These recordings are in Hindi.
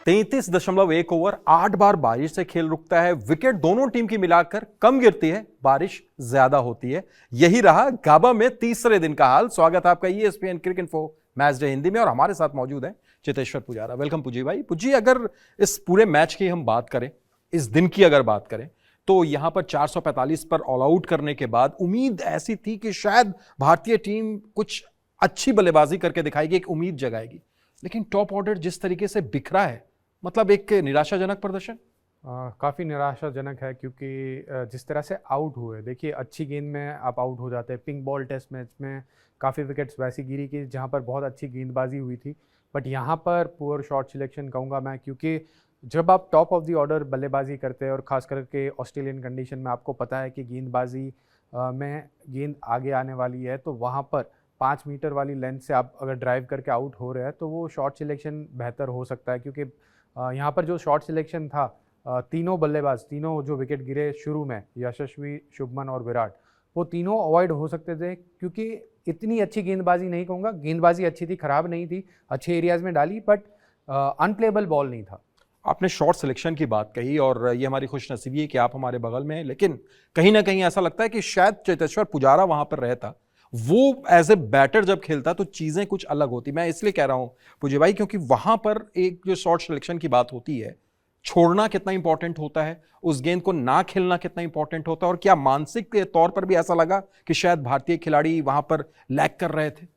33.1 ओवर 8 बार बारिश से खेल रुकता है। विकेट दोनों टीम की मिलाकर कम गिरती है, बारिश ज्यादा होती है। यही रहा गाबा में तीसरे दिन का हाल। स्वागत है आपका ESPN cricket info match day Hindi में और हमारे साथ मौजूद है चेतेश्वर पुजारा। वेलकम पुजी भाई। पुजी, अगर इस पूरे मैच की हम बात करें, इस दिन की अगर बात करें, तो यहां पर 445 पर ऑल आउट करने के बाद उम्मीद ऐसी थी कि शायद भारतीय टीम कुछ अच्छी बल्लेबाजी करके दिखाएगी, एक उम्मीद जगाएगी। लेकिन टॉप ऑर्डर जिस तरीके से बिखरा है, मतलब एक निराशाजनक प्रदर्शन। काफ़ी निराशाजनक है क्योंकि जिस तरह से आउट हुए, देखिए अच्छी गेंद में आप आउट हो जाते हैं। पिंक बॉल टेस्ट मैच में काफ़ी विकेट्स वैसी गिरी कि जहां पर बहुत अच्छी गेंदबाजी हुई थी, बट यहां पर पुअर शॉट सिलेक्शन कहूँगा मैं, क्योंकि जब आप टॉप ऑफ द ऑर्डर बल्लेबाजी करते हैं और ख़ास करके ऑस्ट्रेलियन कंडीशन में आपको पता है कि गेंदबाजी में गेंद आगे आने वाली है, तो वहाँ पर 5 मीटर वाली लेंथ से आप अगर ड्राइव करके आउट हो रहे हैं तो वो शॉट सिलेक्शन बेहतर हो सकता है। क्योंकि यहाँ पर जो शॉट सिलेक्शन था, तीनों बल्लेबाज, तीनों जो विकेट गिरे शुरू में, यशस्वी, शुभमन और विराट, वो तीनों अवॉइड हो सकते थे। क्योंकि इतनी अच्छी गेंदबाजी नहीं कहूँगा, गेंदबाजी अच्छी थी, ख़राब नहीं थी, अच्छे एरियाज़ में डाली, बट अनप्लेबल बॉल नहीं था। आपने शॉट सिलेक्शन की बात कही और ये हमारी खुशनसीबी है कि आप हमारे बगल में हैं, लेकिन कहीं ना कहीं ऐसा लगता है कि शायद चेतेश्वर पुजारा वहां पर रहता, वो एज ए बैटर जब खेलता तो चीजें कुछ अलग होती। मैं इसलिए कह रहा हूं पुजी भाई, क्योंकि वहां पर एक जो शॉट सिलेक्शन की बात होती है, छोड़ना कितना इंपॉर्टेंट होता है, उस गेंद को ना खेलना कितना इंपॉर्टेंट होता है, और क्या मानसिक तौर पर भी ऐसा लगा कि शायद भारतीय खिलाड़ी वहां पर लैग कर रहे थे।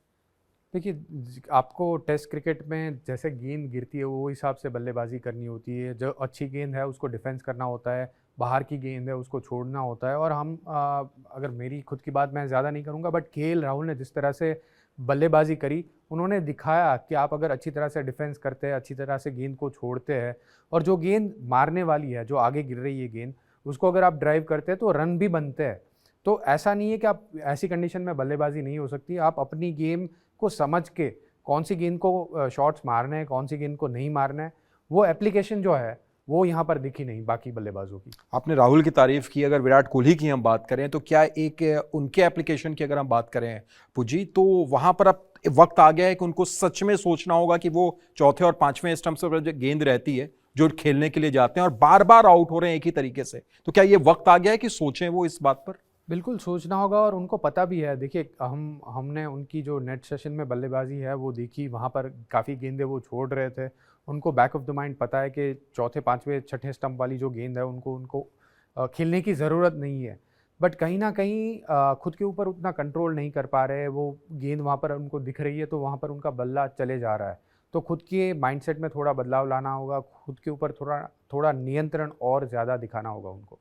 देखिए, आपको टेस्ट क्रिकेट में जैसे गेंद गिरती है वो हिसाब से बल्लेबाजी करनी होती है। जो अच्छी गेंद है उसको डिफेंस करना होता है, बाहर की गेंद है उसको छोड़ना होता है। और हम अगर मेरी खुद की बात मैं ज़्यादा नहीं करूँगा, बट KL राहुल ने जिस तरह से बल्लेबाजी करी, उन्होंने दिखाया कि आप अगर अच्छी तरह से डिफेंस करते हैं, अच्छी तरह से गेंद को छोड़ते हैं, और जो गेंद मारने वाली है, जो आगे गिर रही है गेंद, उसको अगर आप ड्राइव करते हैं तो रन भी बनते हैं। तो ऐसा नहीं है कि आप ऐसी कंडीशन में बल्लेबाजी नहीं हो सकती। आप अपनी गेम को समझ के कौन सी गेंद को शॉट्स मारने हैं, कौन सी गेंद को नहीं मारना है, वो एप्लीकेशन जो है वो यहाँ पर दिखी नहीं बाकी बल्लेबाजों की। आपने राहुल की तारीफ की, अगर विराट कोहली की हम बात करें तो क्या एक उनके एप्लीकेशन की अगर हम बात करें पुजी, तो वहां पर अब वक्त आ गया है कि उनको सच में सोचना होगा कि वो चौथे और पांचवें स्टंप से जो गेंद रहती है, जो खेलने के लिए जाते हैं और बार बार आउट हो रहे हैं एक ही तरीके से, तो क्या ये वक्त आ गया है कि सोचें वो इस बात पर? बिल्कुल सोचना होगा, और उनको पता भी है। देखिए, हमने उनकी जो नेट सेशन में बल्लेबाजी है वो देखी, वहाँ पर काफ़ी गेंदें वो छोड़ रहे थे। उनको बैक ऑफ द माइंड पता है कि चौथे, पांचवें, छठे स्टंप वाली जो गेंद है उनको खेलने की ज़रूरत नहीं है। बट कहीं ना कहीं खुद के ऊपर उतना कंट्रोल नहीं कर पा रहे हैं। वो गेंद वहाँ पर उनको दिख रही है तो वहाँ पर उनका बल्ला चले जा रहा है। तो खुद के माइंडसेट में थोड़ा बदलाव लाना होगा, खुद के ऊपर थोड़ा नियंत्रण और ज़्यादा दिखाना होगा उनको।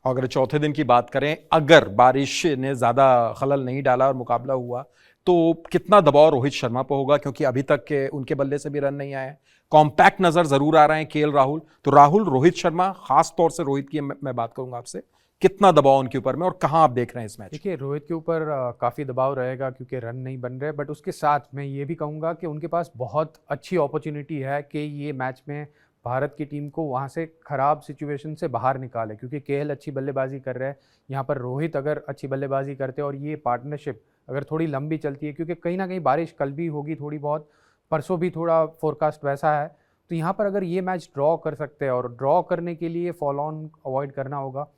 अगर चौथे दिन की बात करें, अगर बारिश ने ज्यादा खलल नहीं डाला और मुकाबला हुआ, तो कितना दबाव रोहित शर्मा पर होगा? क्योंकि अभी तक के उनके बल्ले से भी रन नहीं आए। कॉम्पैक्ट नजर जरूर आ रहे हैं KL राहुल, तो राहुल, रोहित शर्मा, खास तौर से रोहित की मैं बात करूंगा आपसे, कितना दबाव उनके ऊपर में और कहां आप देख रहे हैं इस मैच? देखिए, रोहित के ऊपर काफ़ी दबाव रहेगा क्योंकि रन नहीं बन रहे, बट उसके साथ मैं ये भी कहूँगा कि उनके पास बहुत अच्छी अपॉर्चुनिटी है कि ये मैच में भारत की टीम को वहाँ से ख़राब सिचुएशन से बाहर निकाले। क्योंकि KL अच्छी बल्लेबाजी कर रहे हैं, यहाँ पर रोहित अगर अच्छी बल्लेबाजी करते हैं और ये पार्टनरशिप अगर थोड़ी लंबी चलती है, क्योंकि कहीं ना कहीं बारिश कल भी होगी थोड़ी बहुत, परसों भी थोड़ा फोरकास्ट वैसा है, तो यहाँ पर अगर ये मैच ड्रॉ कर सकते हैं, और ड्रॉ करने के लिए फॉल ऑन अवॉइड करना होगा,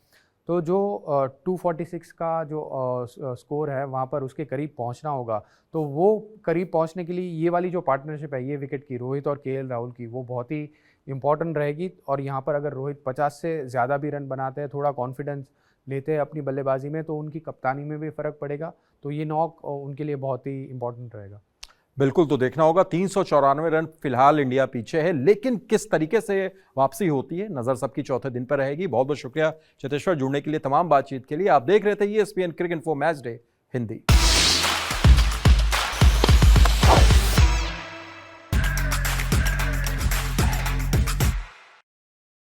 तो जो 246 का जो स्कोर है वहाँ पर उसके करीब पहुँचना होगा। तो वो करीब पहुँचने के लिए ये वाली जो पार्टनरशिप है ये विकेट की, रोहित और KL राहुल की, वो बहुत ही इंपॉर्टेंट रहेगी। और यहाँ पर अगर रोहित 50 से ज़्यादा भी रन बनाते हैं, थोड़ा कॉन्फिडेंस लेते हैं अपनी बल्लेबाजी में, तो उनकी कप्तानी में भी फ़र्क पड़ेगा। तो ये नॉक उनके लिए बहुत ही इंपॉर्टेंट रहेगा। बिल्कुल, तो देखना होगा। 394 रन फिलहाल इंडिया पीछे है, लेकिन किस तरीके से वापसी होती है, नजर सबकी चौथे दिन पर रहेगी। बहुत बहुत शुक्रिया चेतेश्वर जुड़ने के लिए, तमाम बातचीत के लिए। आप देख रहे थे ESPN cricket info match day Hindi.